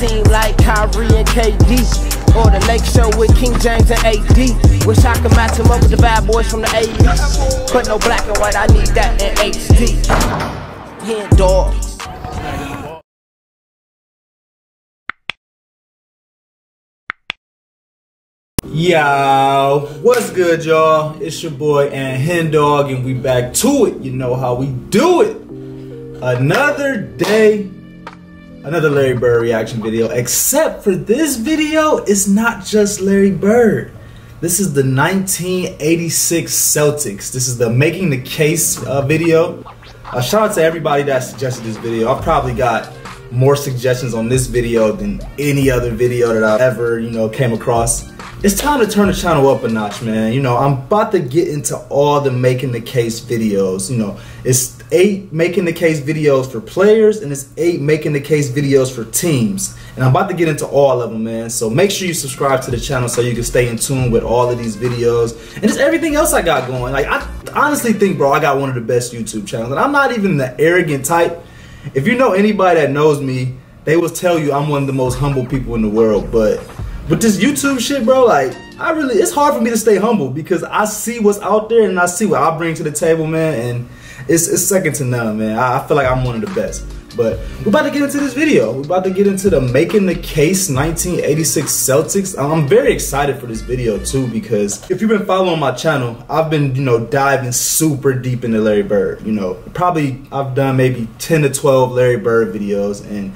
team like Kyrie and KD. Or the Lake Show with King James and AD. Wish I could match him up with the bad boys from the 80s. But no black and white, I need that in HD. HenDawgz. Yo, what's good, y'all? It's your boy HenDawg, and we back to it. You know how we do it. Another day, another Larry Bird reaction video. Except for this video, it's not just Larry Bird. This is the 1986 Celtics. This is the Making the Case video. Shout out to everybody that suggested this video. I've probably got more suggestions on this video than any other video that I've ever, came across. It's time to turn the channel up a notch, man. I'm about to get into all the Making the Case videos. It's 8 Making the Case videos for players, and it's 8 Making the Case videos for teams. And I'm about to get into all of them, man. So make sure you subscribe to the channel so you can stay in tune with all of these videos. And just everything else I got going. Like, I honestly think, bro, I got one of the best YouTube channels. And I'm not even the arrogant type. If you know anybody that knows me, they will tell you I'm one of the most humble people in the world. But with this YouTube shit, bro, like, it's hard for me to stay humble because I see what's out there and I see what I bring to the table, man, and it's second to none, man. I feel like I'm one of the best. But we're about to get into this video. We're about to get into the Making the Case 1986 Celtics. I'm very excited for this video too because if you've been following my channel, I've been, diving super deep into Larry Bird. Probably I've done maybe 10 to 12 Larry Bird videos, and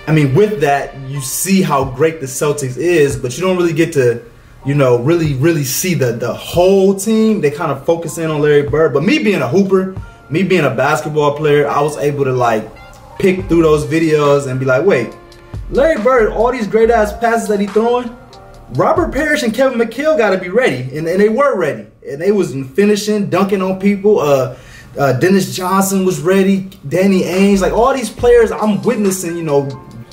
I mean, with that, you see how great the Celtics is, but you don't really get to, really see the whole team. They kind of focus in on Larry Bird. But me being a hooper, me being a basketball player, I was able to, like, pick through those videos and be like, wait, Larry Bird, all these great-ass passes that he throwing, Robert Parrish and Kevin McHale got to be ready. And they were ready. And they was finishing, dunking on people. Dennis Johnson was ready. Danny Ainge. Like, all these players I'm witnessing,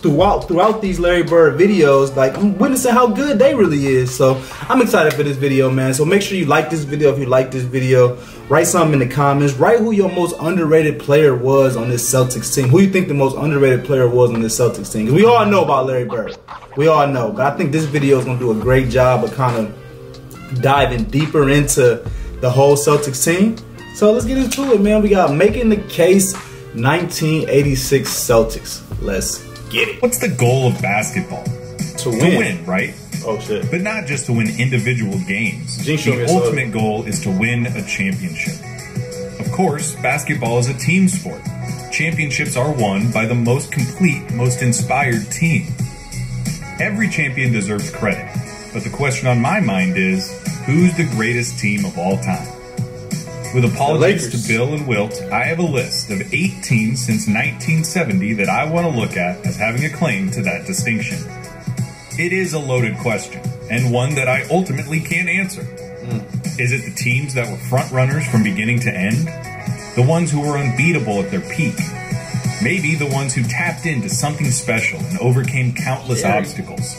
throughout these Larry Bird videos, like, I'm witnessing how good they really is. So I'm excited for this video, man. So make sure you like this video if you like this video. Write something in the comments. Write who your most underrated player was on this Celtics team. Who you think the most underrated player was on this Celtics team? Because we all know about Larry Bird. We all know. But I think this video is going to do a great job of kind of diving deeper into the whole Celtics team. So let's get into it, man. We got Making the Case 1986 Celtics. Let's get it. What's the goal of basketball? To win, right? Oh shit. But not just to win individual games. The ultimate goal is to win a championship. Of course, basketball is a team sport. Championships are won by the most complete, most inspired team. Every champion deserves credit, but the question on my mind is, who's the greatest team of all time? With apologies to Bill and Wilt, I have a list of 8 teams since 1970 that I want to look at as having a claim to that distinction. It is a loaded question, and one that I ultimately can't answer. Is it the teams that were front runners from beginning to end? The ones who were unbeatable at their peak? Maybe the ones who tapped into something special and overcame countless obstacles?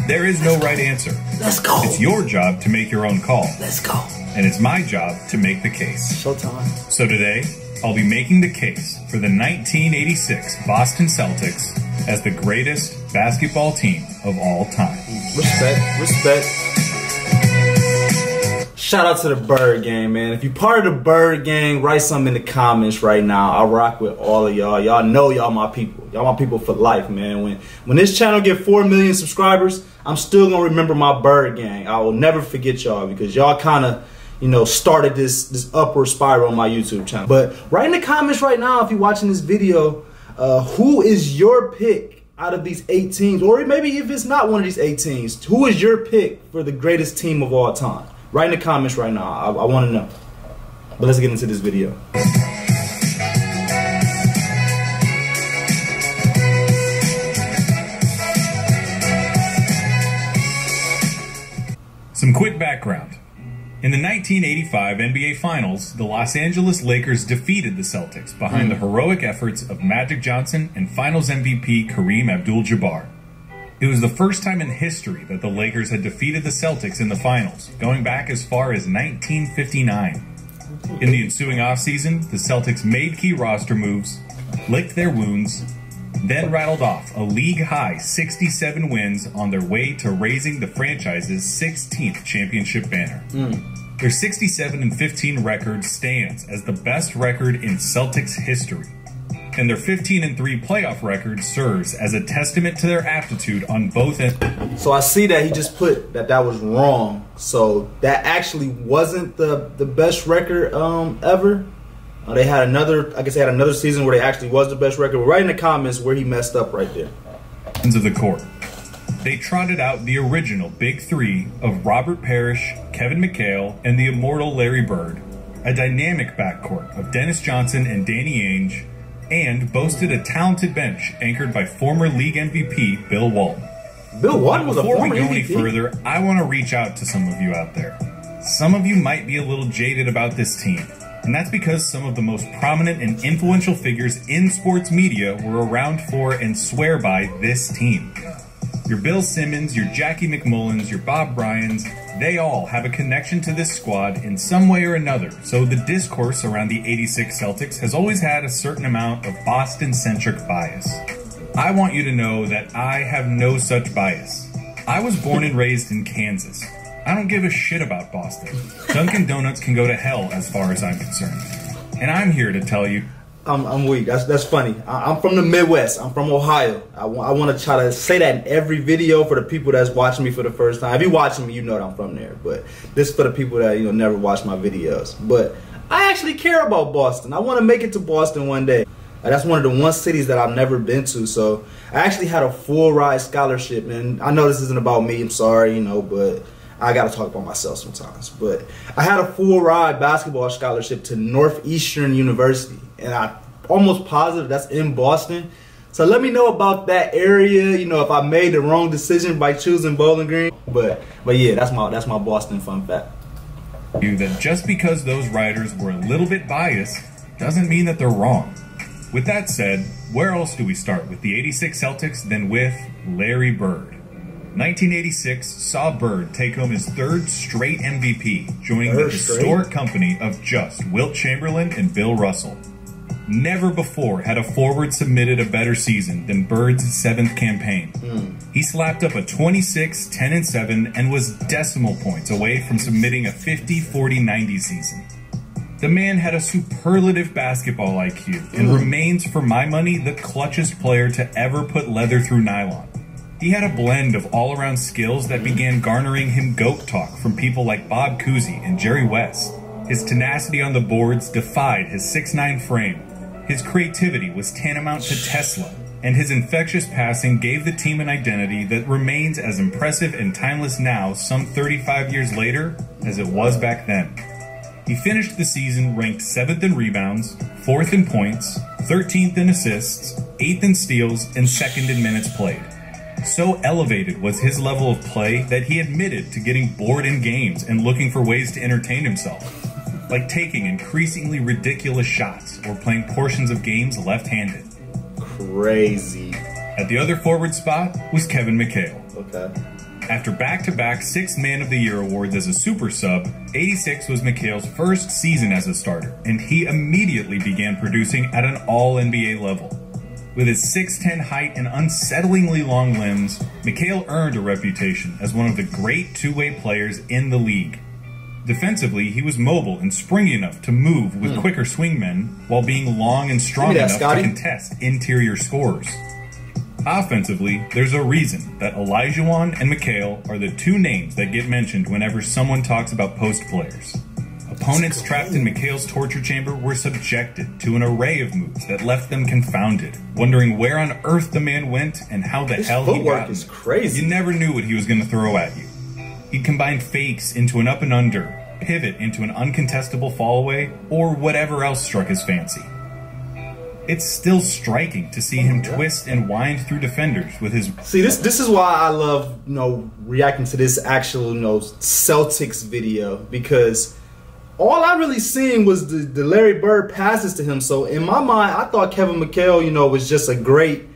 There is no right answer. Let's go. It's your job to make your own call. Let's go. And it's my job to make the case. Showtime. So today, I'll be making the case for the 1986 Boston Celtics as the greatest basketball team of all time. Respect, respect. Shout out to the Bird gang, man. If you're part of the Bird gang, write something in the comments right now. I rock with all of y'all. Y'all know y'all my people. Y'all my people for life, man. When this channel get 4 million subscribers, I'm still gonna remember my Bird gang. I will never forget y'all because y'all kind of, started this upward spiral on my YouTube channel. But write in the comments right now if you're watching this video, who is your pick out of these 8 teams? Or maybe if it's not one of these 8 teams, who is your pick for the greatest team of all time? Write in the comments right now. I want to know. But let's get into this video. Some quick background. In the 1985 NBA Finals, the Los Angeles Lakers defeated the Celtics behind the heroic efforts of Magic Johnson and Finals MVP Kareem Abdul-Jabbar. It was the first time in history that the Lakers had defeated the Celtics in the finals, going back as far as 1959. In the ensuing offseason, the Celtics made key roster moves, licked their wounds, then rattled off a league-high 67 wins on their way to raising the franchise's 16th championship banner. Their 67-15 record stands as the best record in Celtics history, and their 15-3 playoff record serves as a testament to their aptitude on both ends. So I see that he just put that was wrong. So that actually wasn't the best record ever. They had another, I guess they had another season where they actually was the best record. Write in the comments where he messed up right there. Ends of the court. They trotted out the original Big Three of Robert Parrish, Kevin McHale, and the immortal Larry Bird, a dynamic backcourt of Dennis Johnson and Danny Ainge, and boasted a talented bench anchored by former league MVP Bill Walton. Bill Walton was a former MVP? Before we go any further, I want to reach out to some of you out there. Some of you might be a little jaded about this team, and that's because some of the most prominent and influential figures in sports media were around for and swear by this team. Your Bill Simmons, your Jackie McMullins, your Bob Bryans, they all have a connection to this squad in some way or another, so the discourse around the '86 Celtics has always had a certain amount of Boston-centric bias. I want you to know that I have no such bias. I was born and raised in Kansas. I don't give a shit about Boston. Dunkin' Donuts can go to hell as far as I'm concerned. And I'm here to tell you, I'm weak. That's funny. I'm from the Midwest. I'm from Ohio. I want to try to say that in every video for the people that's watching me for the first time. If you're watching me, you know that I'm from there. But this is for the people that never watch my videos. But I actually care about Boston. I want to make it to Boston one day. That's one of the cities that I've never been to. So I actually had a full ride scholarship, and I know this isn't about me. I'm sorry, but I got to talk about myself sometimes. But I had a full ride basketball scholarship to Northeastern University, and I'm almost positive that's in Boston. So let me know about that area, if I made the wrong decision by choosing Bowling Green. But yeah, that's my Boston fun fact. That just because those writers were a little bit biased doesn't mean that they're wrong. With that said, where else do we start with the '86 Celtics than with Larry Bird? 1986 saw Bird take home his third straight MVP, joining the historic company of just Wilt Chamberlain and Bill Russell. Never before had a forward submitted a better season than Bird's 7th campaign. He slapped up a 26, 10, and 7 and was decimal points away from submitting a 50, 40, 90 season. The man had a superlative basketball IQ and remains, for my money, the clutchest player to ever put leather through nylon. He had a blend of all-around skills that began garnering him GOAT talk from people like Bob Cousy and Jerry West. His tenacity on the boards defied his 6'9" frame. His creativity was tantamount to Tesla, and his infectious passing gave the team an identity that remains as impressive and timeless now, some 35 years later, as it was back then. He finished the season ranked 7th in rebounds, 4th in points, 13th in assists, 8th in steals, and 2nd in minutes played. So elevated was his level of play that he admitted to getting bored in games and looking for ways to entertain himself, like taking increasingly ridiculous shots or playing portions of games left-handed. Crazy. At the other forward spot was Kevin McHale. Okay. After back-to-back 6th Man of the Year awards as a super sub, '86 was McHale's first season as a starter, and he immediately began producing at an all-NBA level. With his 6'10" height and unsettlingly long limbs, McHale earned a reputation as one of the great two-way players in the league. Defensively, he was mobile and springy enough to move with quicker swingmen, while being long and strong enough to contest interior scores. Offensively, there's a reason that Olajuwon and McHale are the two names that get mentioned whenever someone talks about post players. Opponents trapped in McHale's torture chamber were subjected to an array of moves that left them confounded, wondering where on earth the man went and how the hell he got is crazy. You never knew what he was going to throw at you. He'd combine fakes into an up and under, pivot into an uncontestable fallaway, or whatever else struck his fancy. It's still striking to see him twist and wind through defenders with his... See, this is why I love, reacting to this actual, Celtics video, because all I really seen was the Larry Bird passes to him. So in my mind, I thought Kevin McHale, was just a great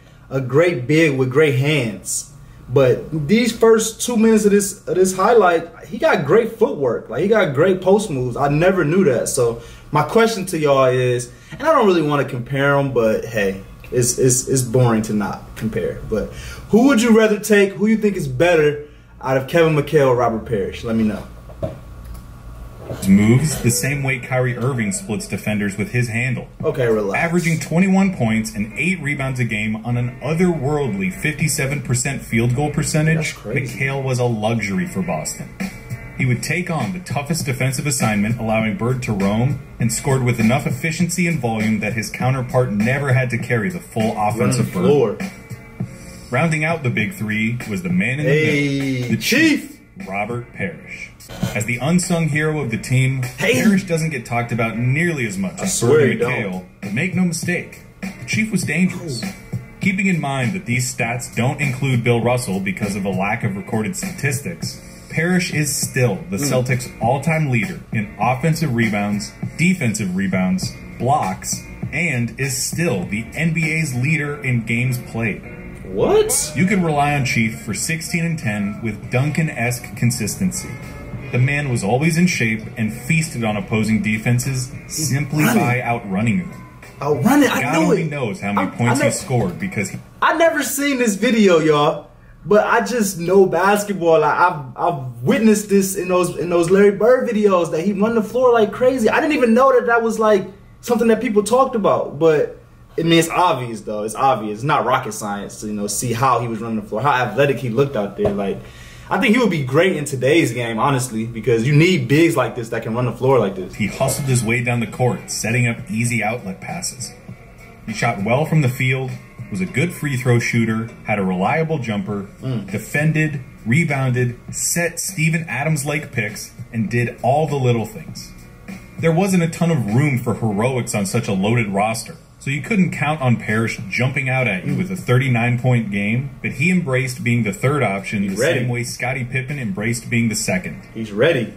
big with great hands. But these first 2 minutes of this highlight, he got great footwork. Like, he got great post moves. I never knew that. So my question to y'all is, and I don't really want to compare them, but hey, It's boring to not compare. But who would you rather take? Who you think is better out of Kevin McHale or Robert Parrish? Let me know. Moves the same way Kyrie Irving splits defenders with his handle. Okay, relax. Averaging 21 points and 8 rebounds a game on an otherworldly 57% field goal percentage, McHale was a luxury for Boston. He would take on the toughest defensive assignment, allowing Bird to roam, and scored with enough efficiency and volume that his counterpart never had to carry the full offensive burden. Rounding out the big three was the man in the middle, the Chief, Robert Parrish. As the unsung hero of the team, Parrish doesn't get talked about nearly as much as Bird and McHale, but make no mistake, the Chief was dangerous. Keeping in mind that these stats don't include Bill Russell because of a lack of recorded statistics, Parrish is still the Celtics' all-time leader in offensive rebounds, defensive rebounds, blocks, and is still the NBA's leader in games played. What? You can rely on Chief for 16 and 10 with Duncan-esque consistency. The man was always in shape and feasted on opposing defenses simply by outrunning them. Outrunning? I God know only it. knows how many points he scored because I never seen this video, y'all, but I just know basketball. Like, I've witnessed this in those Larry Bird videos that he run the floor like crazy. I didn't even know that was like something that people talked about, but I mean, it's obvious though. It's obvious. It's not rocket science to see how he was running the floor, how athletic he looked out there. Like, I think he would be great in today's game, honestly, because you need bigs like this that can run the floor like this. He hustled his way down the court, setting up easy outlet passes. He shot well from the field, was a good free throw shooter, had a reliable jumper, defended, rebounded, set Steven Adams-like picks, and did all the little things. There wasn't a ton of room for heroics on such a loaded roster, so you couldn't count on Parrish jumping out at you with a 39-point game, but he embraced being the third option same way Scottie Pippen embraced being the second. He's ready.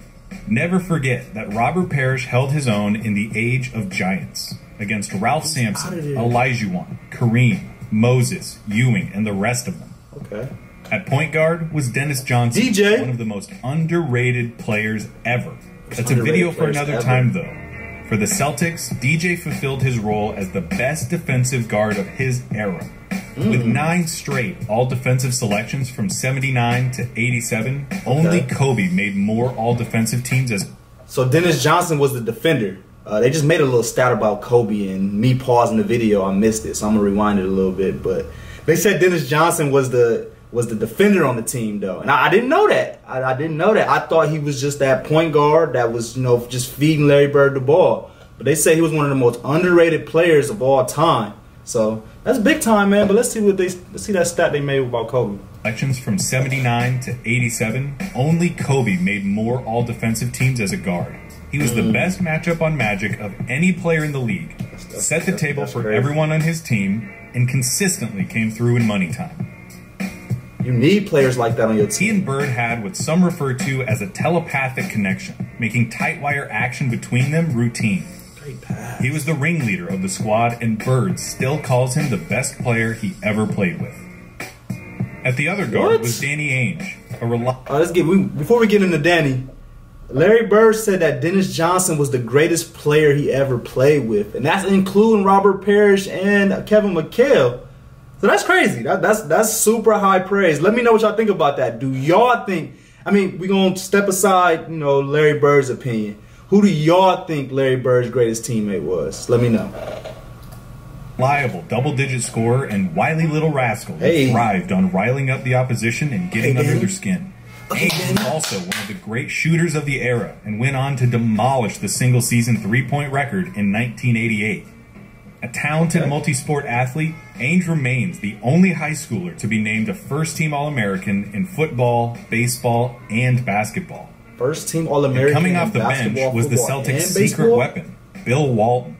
Never forget that Robert Parrish held his own in the age of giants against Ralph Sampson, Olajuwon, Kareem, Moses, Ewing, and the rest of them. Okay. At point guard was Dennis Johnson, DJ, one of the most underrated players ever. That's a video for another time, though. For the Celtics, DJ fulfilled his role as the best defensive guard of his era. With 9 straight all-defensive selections from 79 to 87, only Kobe made more all-defensive teams as... So Dennis Johnson was the defender. They just made a little stat about Kobe, and me pausing the video, I missed it, so I'm going to rewind it a little bit. But they said Dennis Johnson was the defender on the team, though. And I didn't know that. I didn't know that. I thought he was just that point guard that was, just feeding Larry Bird the ball. But they say he was one of the most underrated players of all time. So that's big time, man. But let's see that stat they made about Kobe. Selections from 79 to 87, only Kobe made more all-defensive teams as a guard. He was the best matchup on Magic of any player in the league, set the table for everyone on his team, and consistently came through in money time. You need players like that on your team. He and Bird had what some refer to as a telepathic connection, making tight wire action between them routine. He was the ringleader of the squad, and Bird still calls him the best player he ever played with. At the other guard was Danny Ainge. Before we get into Danny, Larry Bird said that Dennis Johnson was the greatest player he ever played with, and that's including Robert Parrish and Kevin McHale. So that's crazy. That's super high praise. Let me know what y'all think about that. Do y'all think? I mean, we're gonna step aside, Larry Bird's opinion. Who do y'all think Larry Bird's greatest teammate was? Let me know. Reliable double-digit scorer and wily little rascal who thrived on riling up the opposition and getting under their skin. Ainge was also one of the great shooters of the era and went on to demolish the single-season three-point record in 1988. A talented multi-sport athlete, Ainge remains the only high schooler to be named a first-team All-American in football, baseball, and basketball. First-team All-American. Coming off the bench was the Celtics' secret weapon, Bill Walton.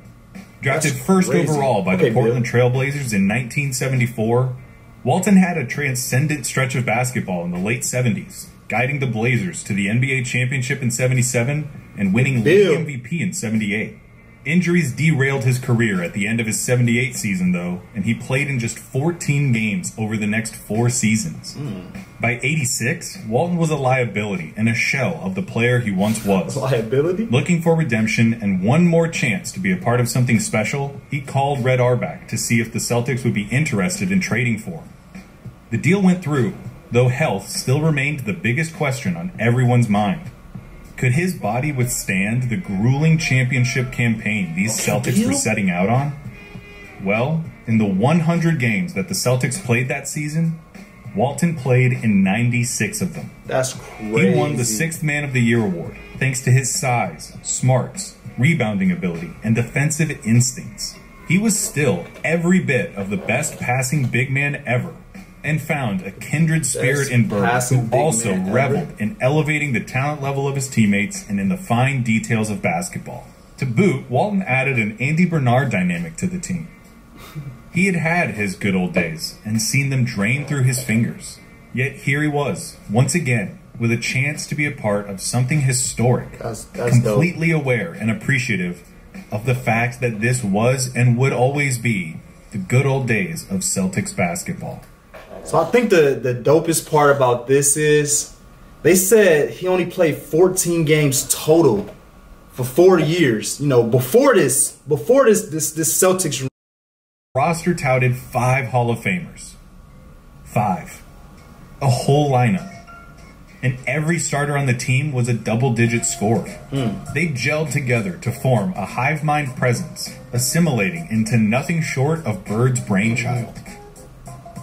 Drafted first overall by the Portland Trailblazers in 1974, Walton had a transcendent stretch of basketball in the late 70s, guiding the Blazers to the NBA championship in 77 and winning league MVP in 78. Injuries derailed his career at the end of his 78 season, though, and he played in just 14 games over the next 4 seasons. By 86, Walton was a liability and a shell of the player he once was. Liability? Looking for redemption and one more chance to be a part of something special, he called Red Auerbach to see if the Celtics would be interested in trading for him. The deal went through, though health still remained the biggest question on everyone's mind. Could his body withstand the grueling championship campaign these Celtics were setting out on? Well, in the 100 games that the Celtics played that season, Walton played in 96 of them. That's crazy. He won the 6th Man of the Year award thanks to his size, smarts, rebounding ability, and defensive instincts. He was still every bit of the best passing big man ever, and found a kindred spirit in Bird, who also reveled in elevating the talent level of his teammates and in the fine details of basketball. To boot, Walton added an Andy Bernard dynamic to the team. He had had his good old days and seen them drain through his fingers. Yet here he was, once again, with a chance to be a part of something historic, that's completely aware and appreciative of the fact that this was and would always be the good old days of Celtics basketball. So I think the dopest part about this is they said he only played 14 games total for 4 years. You know, before this Celtics roster touted 5 Hall of Famers. 5. A whole lineup. And every starter on the team was a double-digit scorer. They gelled together to form a hive mind presence, assimilating into nothing short of Bird's brainchild.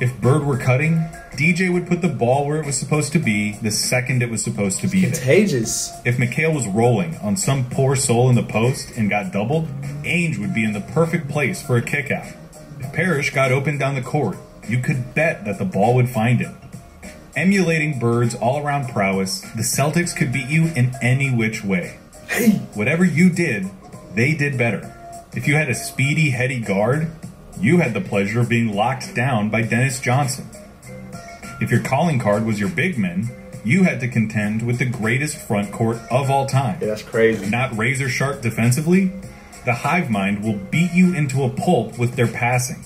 If Bird were cutting, DJ would put the ball where it was supposed to be the second it was supposed to be there. Contagious. If McHale was rolling on some poor soul in the post and got doubled, Ainge would be in the perfect place for a kickout. If Parrish got open down the court, you could bet that the ball would find him. Emulating Bird's all-around prowess, the Celtics could beat you in any which way. Whatever you did, they did better. If you had a speedy, heady guard, you had the pleasure of being locked down by Dennis Johnson. If your calling card was your big men, you had to contend with the greatest front court of all time. Yeah, that's crazy. Not razor sharp defensively, the hive mind will beat you into a pulp with their passing.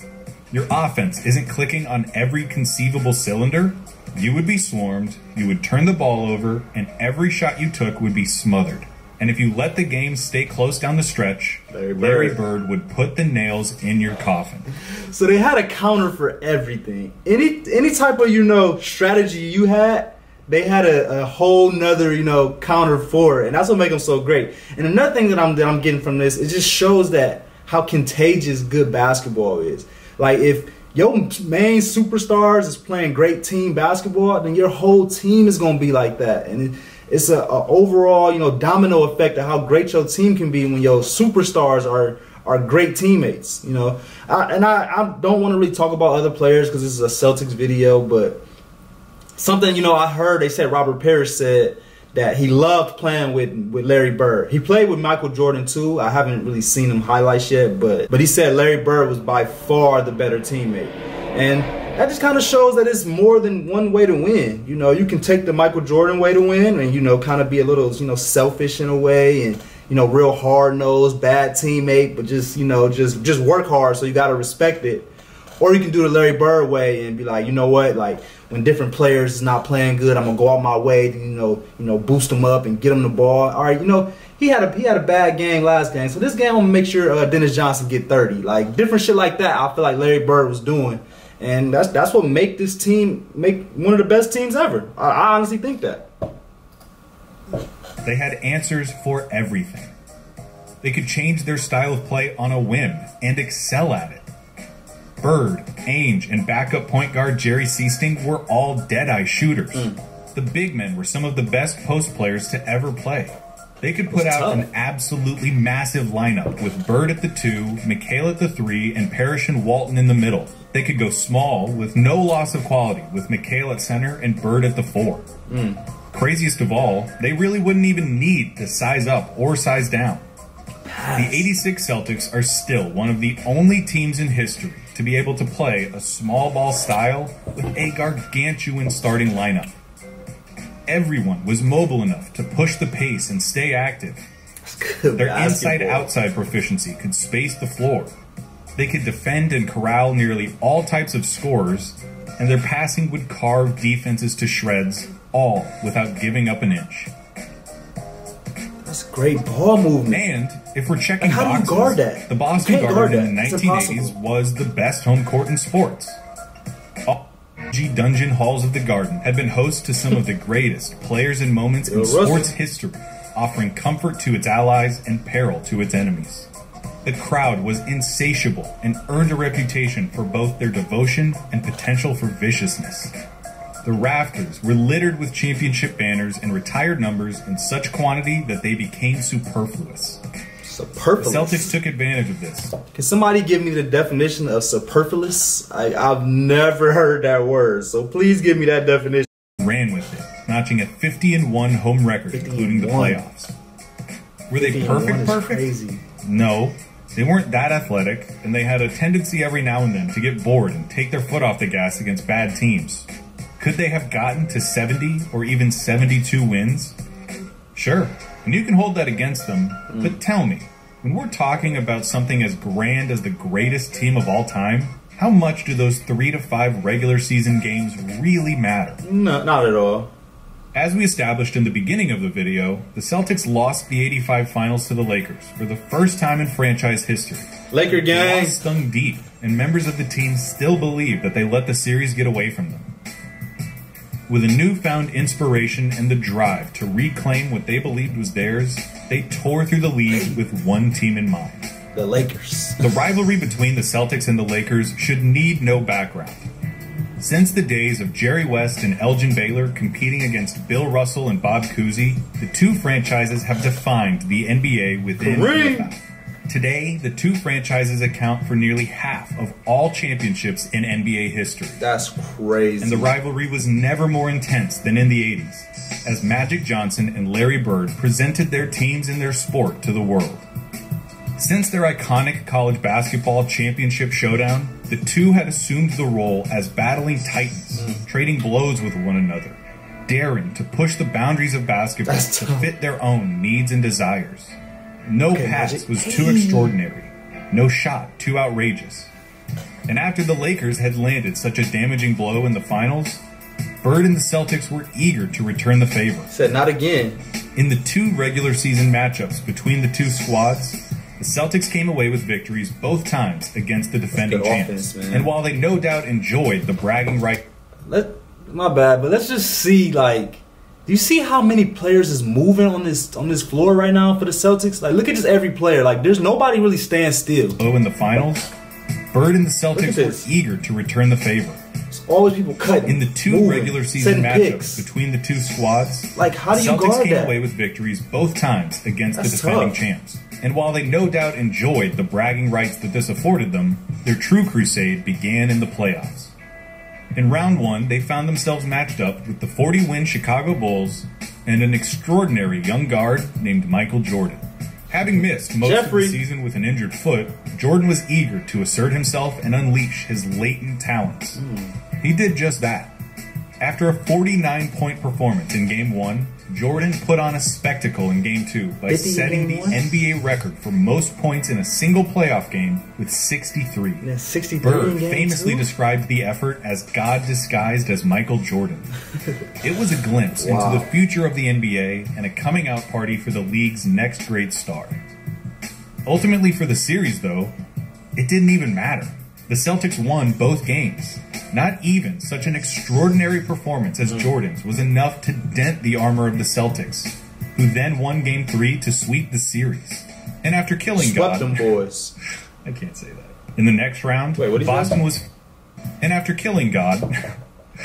Your offense isn't clicking on every conceivable cylinder. You would be swarmed, you would turn the ball over, and every shot you took would be smothered. And if you let the game stay close down the stretch, Larry Bird would put the nails in your coffin. So they had a counter for everything. Any type of, strategy you had, they had a whole nother, counter for it. And that's what makes them so great. And another thing that I'm getting from this, it just shows that how contagious good basketball is. Like, if your main superstars is playing great team basketball, then your whole team is going to be like that. And it's a overall, domino effect of how great your team can be when your superstars are great teammates. I don't want to really talk about other players because this is a Celtics video, but something I heard, they said Robert Parrish said that he loved playing with Larry Bird. He played with Michael Jordan too. I haven't really seen him highlights yet, but he said Larry Bird was by far the better teammate. And that just kind of shows that it's more than one way to win. You can take the Michael Jordan way to win and, kind of be a little, selfish in a way and, real hard-nosed, bad teammate, but just work hard, so you got to respect it. Or you can do the Larry Bird way and be like, you know what, like when different players is not playing good, I'm going to go out my way to, boost them up and get them the ball. All right, he had a bad game last game, so this game I'm going to make sure Dennis Johnson get 30. Like, different shit like that I feel like Larry Bird was doing. And that's what make this team one of the best teams ever. I honestly think that. They had answers for everything. They could change their style of play on a whim and excel at it. Bird, Ainge, and backup point guard Jerry Seasting were all dead-eye shooters. The big men were some of the best post players to ever play. They could put out an absolutely massive lineup with Bird at the 2, McHale at the 3, and Parrish and Walton in the middle. They could go small with no loss of quality with McHale at center and Bird at the 4. Craziest of all, they really wouldn't even need to size up or size down. The 86 Celtics are still one of the only teams in history to be able to play a small ball style with a gargantuan starting lineup. Everyone was mobile enough to push the pace and stay active. Their inside-outside proficiency could space the floor. They could defend and corral nearly all types of scorers, and their passing would carve defenses to shreds, all without giving up an inch. That's a great ball movement. And if we're checking how boxes, do you guard that? The Boston Garden in the 1980s was the best home court in sports. All dungeon halls of the Garden had been host to some of the greatest players and moments in sports history, offering comfort to its allies and peril to its enemies. The crowd was insatiable and earned a reputation for both their devotion and potential for viciousness. The rafters were littered with championship banners and retired numbers in such quantity that they became superfluous. Superfluous? The Celtics took advantage of this. Can somebody give me the definition of superfluous? I've never heard that word, so please give me that definition. Ran with it, notching a 50-1 home record, including the playoffs. Were they perfect? Crazy. No. They weren't that athletic, and they had a tendency every now and then to get bored and take their foot off the gas against bad teams. Could they have gotten to 70 or even 72 wins? Sure, and you can hold that against them, but tell me, when we're talking about something as grand as the greatest team of all time, how much do those 3 to 5 regular season games really matter? No, not at all. As we established in the beginning of the video, the Celtics lost the '85 finals to the Lakers for the first time in franchise history. Laker gang! The loss stung deep, and members of the team still believe that they let the series get away from them. With a newfound inspiration and the drive to reclaim what they believed was theirs, they tore through the league with one team in mind. The Lakers. The rivalry between the Celtics and the Lakers should need no background. Since the days of Jerry West and Elgin Baylor competing against Bill Russell and Bob Cousy, the two franchises have defined the NBA within and without. Today, the two franchises account for nearly half of all championships in NBA history. That's crazy. And the rivalry was never more intense than in the 80s, as Magic Johnson and Larry Bird presented their teams and their sport to the world. Since their iconic college basketball championship showdown, the two had assumed the role as battling titans, trading blows with one another, daring to push the boundaries of basketball to fit their own needs and desires. No pass was too extraordinary, no shot too outrageous. And after the Lakers had landed such a damaging blow in the finals, Bird and the Celtics were eager to return the favor. Said not again. In the two regular season matchups between the two squads, the Celtics came away with victories both times against the defending champs. And while they no doubt enjoyed the bragging right... My bad, but let's just see, like... Do you see how many players is moving on this floor right now for the Celtics? Like, look at just every player. Like, there's nobody really standing still. Oh, in the finals, Bird and the Celtics were eager to return the favor. There's always people cutting. In the two regular season matchups between the two squads, like, how do you guard that? The Celtics came away with victories both times against the defending champs. And while they no doubt enjoyed the bragging rights that this afforded them, their true crusade began in the playoffs. In round one, they found themselves matched up with the 40-win Chicago Bulls and an extraordinary young guard named Michael Jordan. Having missed most of the season with an injured foot, Jordan was eager to assert himself and unleash his latent talents. He did just that. After a 49-point performance in Game 1, Jordan put on a spectacle in Game 2 by setting the NBA record for most points in a single playoff game with 63. Yeah, 63 Bird famously described the effort as God disguised as Michael Jordan. It was a glimpse into the future of the NBA and a coming out party for the league's next great star. Ultimately for the series, though, it didn't even matter. The Celtics won both games. Not even such an extraordinary performance as Jordan's was enough to dent the armor of the Celtics, who then won Game 3 to sweep the series. And after killing God... them boys. I can't say that. In the next round, Boston was... And after killing God...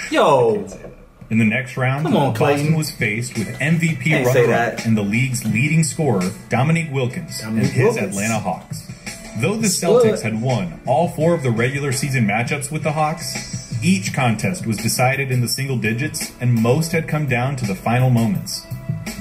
Yo! I can't say that. In the next round, Boston was faced with MVP runner-up and the league's leading scorer, Dominique Wilkins, and his Atlanta Hawks. Though the Celtics had won all 4 of the regular season matchups with the Hawks, each contest was decided in the single digits, and most had come down to the final moments.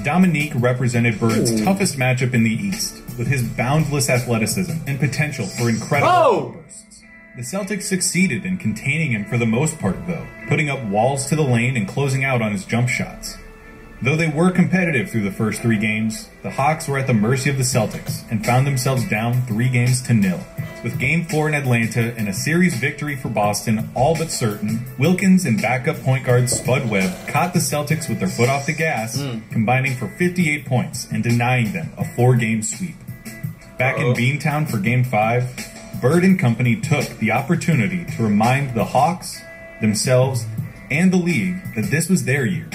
Dominique represented Bird's toughest matchup in the East, with his boundless athleticism and potential for incredible bursts. The Celtics succeeded in containing him for the most part, though, putting up walls to the lane and closing out on his jump shots. Though they were competitive through the first 3 games, the Hawks were at the mercy of the Celtics and found themselves down 3-0. With Game 4 in Atlanta and a series victory for Boston all but certain, Wilkins and backup point guard Spud Webb caught the Celtics with their foot off the gas, combining for 58 points and denying them a 4-game sweep. Back in Beantown for Game 5, Bird and company took the opportunity to remind the Hawks, themselves, and the league that this was their year.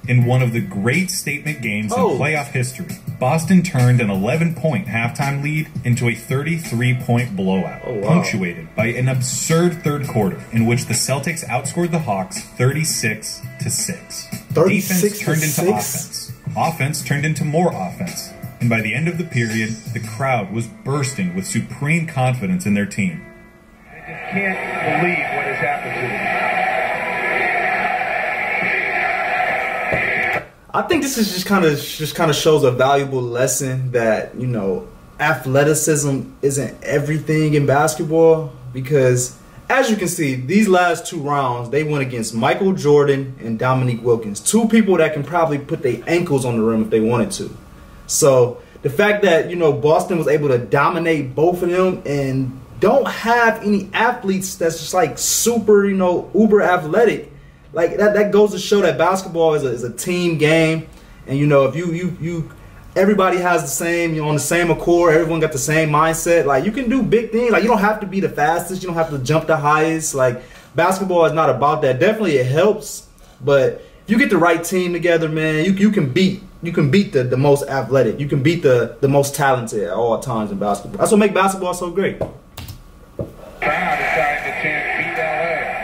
In one of the great statement games in playoff history, Boston turned an 11-point halftime lead into a 33-point blowout, punctuated by an absurd third quarter in which the Celtics outscored the Hawks 36-6. Defense turned into offense. Offense turned into more offense. And by the end of the period, the crowd was bursting with supreme confidence in their team. I just can't believe what has happened to them. I think this is just kind of shows a valuable lesson that, you know, athleticism isn't everything in basketball, because as you can see, these last 2 rounds, they went against Michael Jordan and Dominique Wilkins, 2 people that can probably put their ankles on the rim if they wanted to. So the fact that, you know, Boston was able to dominate both of them and don't have any athletes that's just like super, you know, uber athletic, like that goes to show that basketball is a team game. And, you know, if you everybody has the same, you know, on the same accord, everyone got the same mindset, like you can do big things. Like you don't have to be the fastest, you don't have to jump the highest. Like basketball is not about that. Definitely it helps, but if you get the right team together, man, you can beat the most athletic. You can beat the most talented at all times in basketball. That's what makes basketball so great. Crowd decided to chant beat LA.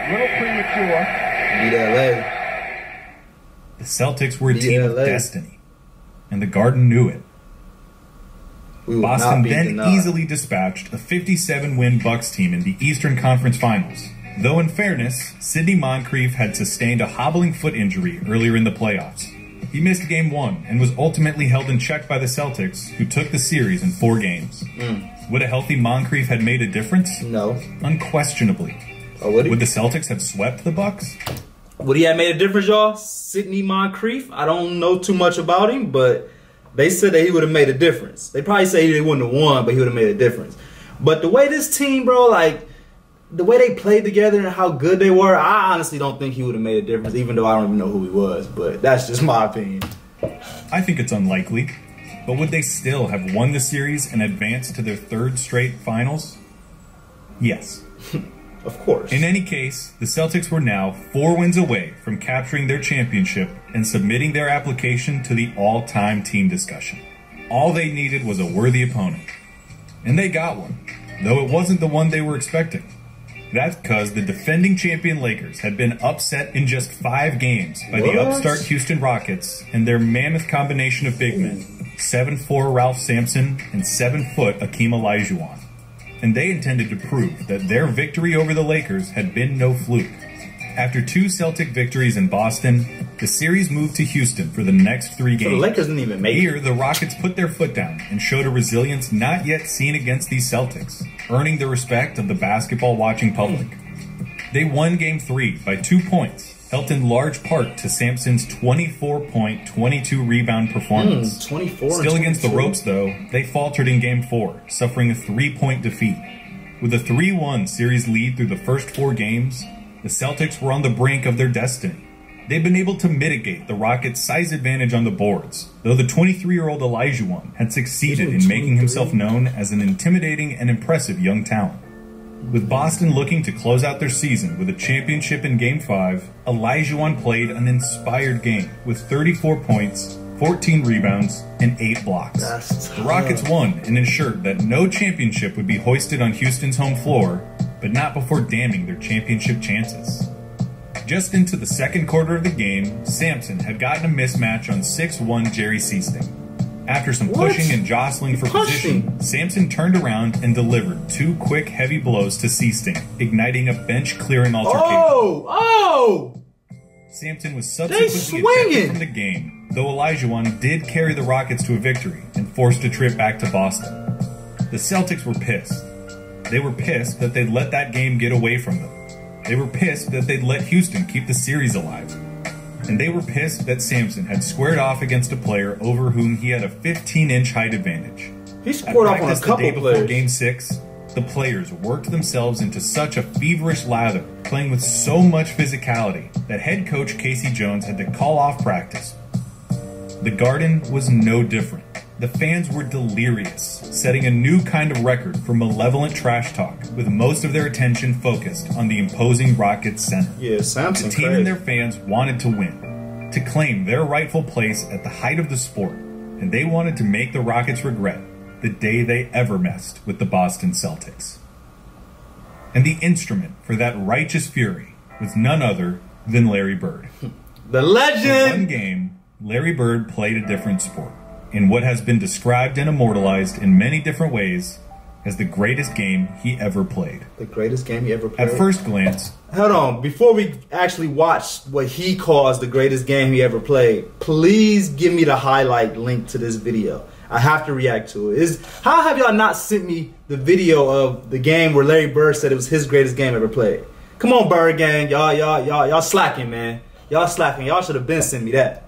A little premature. Beat LA. The Celtics were a team of destiny, and the Garden knew it. Boston then easily dispatched a 57-win Bucks team in the Eastern Conference Finals. Though in fairness, Sidney Moncrief had sustained a hobbling foot injury earlier in the playoffs. He missed Game 1 and was ultimately held in check by the Celtics, who took the series in 4 games. Would a healthy Moncrief have made a difference? No. Unquestionably. Oh, would he? Would the Celtics have swept the Bucks? Would he have made a difference, y'all? Sidney Moncrief? I don't know too much about him, but they said that he would have made a difference. They probably say he wouldn't have won, but he would have made a difference. But the way this team, bro, like, the way they played together and how good they were, I honestly don't think he would have made a difference, even though I don't even know who he was. But that's just my opinion. I think it's unlikely. But would they still have won the series and advanced to their 3rd straight finals? Yes. Of course. In any case, the Celtics were now 4 wins away from capturing their championship and submitting their application to the all-time team discussion. All they needed was a worthy opponent. And they got one, though it wasn't the one they were expecting. That's because the defending champion Lakers had been upset in just 5 games by the upstart Houston Rockets and their mammoth combination of big men, 7'4" Ralph Sampson and 7-foot Akeem Olajuwon. And they intended to prove that their victory over the Lakers had been no fluke. After 2 Celtic victories in Boston, the series moved to Houston for the next 3 games. So the Lakers didn't even make it. Here, the Rockets put their foot down and showed a resilience not yet seen against these Celtics, earning the respect of the basketball-watching public. They won Game 3 by 2 points, helped in large part to Sampson's 24-point, 22-rebound performance. 24 Still against the ropes, though, they faltered in Game 4, suffering a 3-point defeat. With a 3-1 series lead through the first 4 games, the Celtics were on the brink of their destiny. They'd been able to mitigate the Rockets' size advantage on the boards, though the 23-year-old Olajuwon had succeeded in making himself known as an intimidating and impressive young talent. With Boston looking to close out their season with a championship in Game 5, Olajuwon played an inspired game with 34 points, 14 rebounds, and 8 blocks. The Rockets won and ensured that no championship would be hoisted on Houston's home floor, but not before damning their championship chances. Just into the second quarter of the game, Sampson had gotten a mismatch on 6'1" Jerry Seasting. After some pushing and jostling for position, Sampson turned around and delivered 2 quick, heavy blows to Seasting, igniting a bench-clearing altercation. Sampson was subsequently ejected from the game, though Olajuwon did carry the Rockets to a victory and forced a trip back to Boston. The Celtics were pissed. They were pissed that they'd let that game get away from them. They were pissed that they'd let Houston keep the series alive. and they were pissed that Sampson had squared off against a player over whom he had a 15-inch height advantage. He scored off on a couple the day before players. Game 6, the players worked themselves into such a feverish lather, playing with so much physicality, that head coach Casey Jones had to call off practice. The Garden was no different. The fans were delirious, setting a new kind of record for malevolent trash talk, with most of their attention focused on the imposing Rockets center. Yeah, Sampson. The team and their fans wanted to win, to claim their rightful place at the height of the sport, and they wanted to make the Rockets regret the day they ever messed with the Boston Celtics. And the instrument for that righteous fury was none other than Larry Bird. The legend! In one game, Larry Bird played a different sport, in what has been described and immortalized in many different ways as the greatest game he ever played. The greatest game he ever played? At first glance... Hold on. Before we actually watch what he calls the greatest game he ever played, please give me the highlight link to this video. I have to react to it. How have y'all not sent me the video of the game where Larry Bird said it was his greatest game ever played? Come on, Bird gang. Y'all slacking, man. Y'all slacking. Y'all should have been sent me that.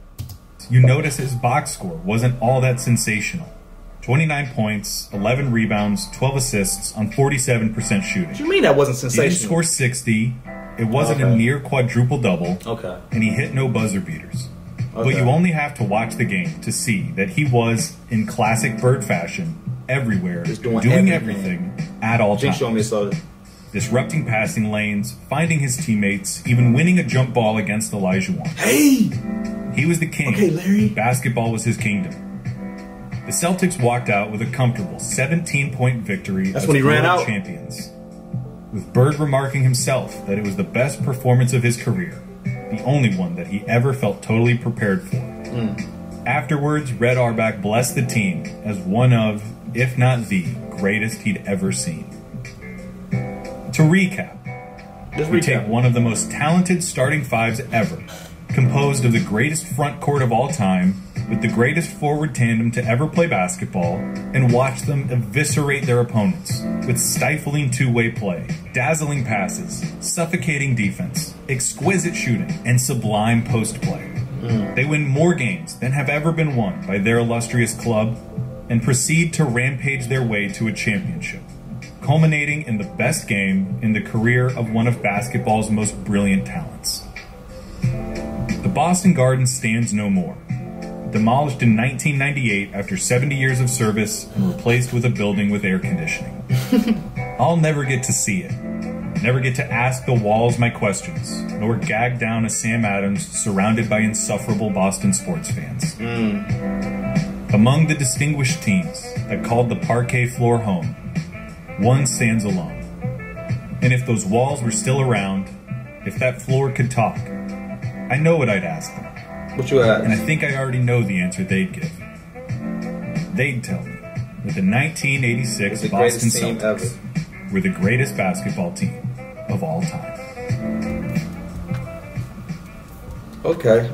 You notice his box score wasn't all that sensational. 29 points, 11 rebounds, 12 assists on 47% shooting. What do you mean that wasn't sensational? He didn't score 60. It wasn't a near quadruple double. Okay. And he hit no buzzer beaters. Okay. But you only have to watch the game to see that he was, in classic Bird fashion, everywhere, doing everything at all times. Show me so. Disrupting passing lanes, finding his teammates, even winning a jump ball against Elijah Wan. Hey! He was the king. Okay, Larry. Basketball was his kingdom. The Celtics walked out with a comfortable 17-point victory That's as when he ran world out. champions, with Bird remarking himself that it was the best performance of his career, the only one that he ever felt totally prepared for. Afterwards, Red Auerbach blessed the team as one of, if not the, greatest he'd ever seen. To recap, we take one of the most talented starting fives ever, composed of the greatest front court of all time, with the greatest forward tandem to ever play basketball, and watch them eviscerate their opponents with stifling two-way play, dazzling passes, suffocating defense, exquisite shooting, and sublime post play. They win more games than have ever been won by their illustrious club, and proceed to rampage their way to a championship, culminating in the best game in the career of one of basketball's most brilliant talents. The Boston Garden stands no more. Demolished in 1998 after 70 years of service and replaced with a building with air conditioning. I'll never get to see it. Never get to ask the walls my questions, nor gag down a Sam Adams surrounded by insufferable Boston sports fans. Among the distinguished teams that called the parquet floor home, one stands alone. And if those walls were still around, if that floor could talk, I know what I'd ask them. What you ask? And I think I already know the answer they'd give. They'd tell me that the 1986 Boston Celtics were the greatest basketball team of all time. Okay.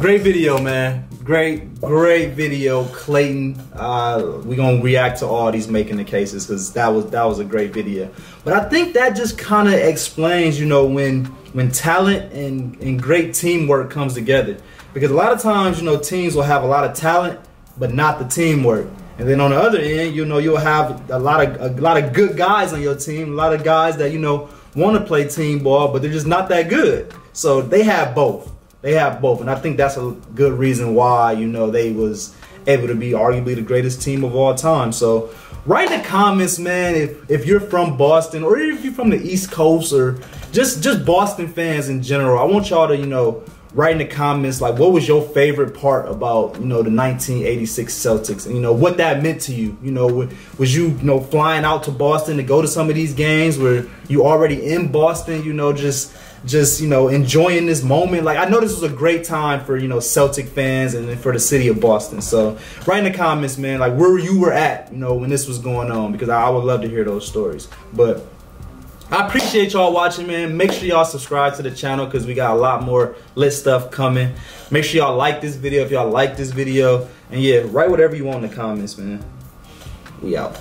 Great video, man. Great video, Clayton. We're gonna react to all these making the cases because that was a great video. But I think that just kind of explains, you know, when talent and great teamwork comes together. Because a lot of times, you know, teams will have a lot of talent, but not the teamwork. And then on the other end, you know, you'll have a lot of good guys on your team, a lot of guys that, you know, want to play team ball, but they're just not that good. So they have both. And I think that's a good reason why, you know, they was able to be arguably the greatest team of all time. So write in the comments, man, if you're from Boston or if you're from the East Coast or just Boston fans in general. I want y'all to, you know, write in the comments, like, what was your favorite part about, you know, the 1986 Celtics, and, you know, what that meant to you. You know, was you know, flying out to Boston to go to some of these games? Were you already in Boston, you know, just you know, enjoying this moment? Like, I know this was a great time for, you know, Celtic fans and for the city of Boston. So write in the comments, man, like, where you were at, you know, when this was going on, because I would love to hear those stories. But I appreciate y'all watching, man. Make sure y'all subscribe to the channel because we got a lot more lit stuff coming. Make sure y'all like this video if y'all like this video. And yeah, write whatever you want in the comments, man. We out.